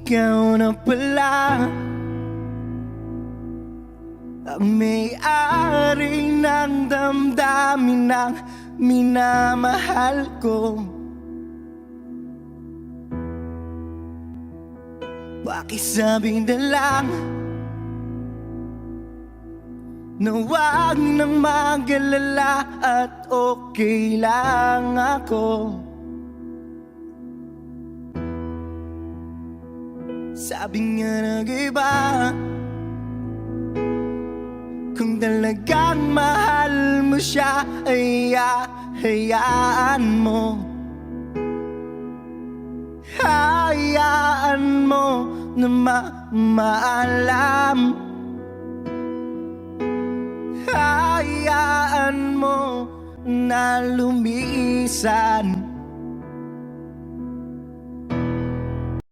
ikaw na pala ang may-ari ng damdamin ng minamahal ko. Pakisabi na lang na huwag nang mag-alala at okay lang ako. Sabi nga nag-iba, kung talagang mahal mo siya ay hayaan mo. Hayaan mo na maalam. Hayaan mo na lumisan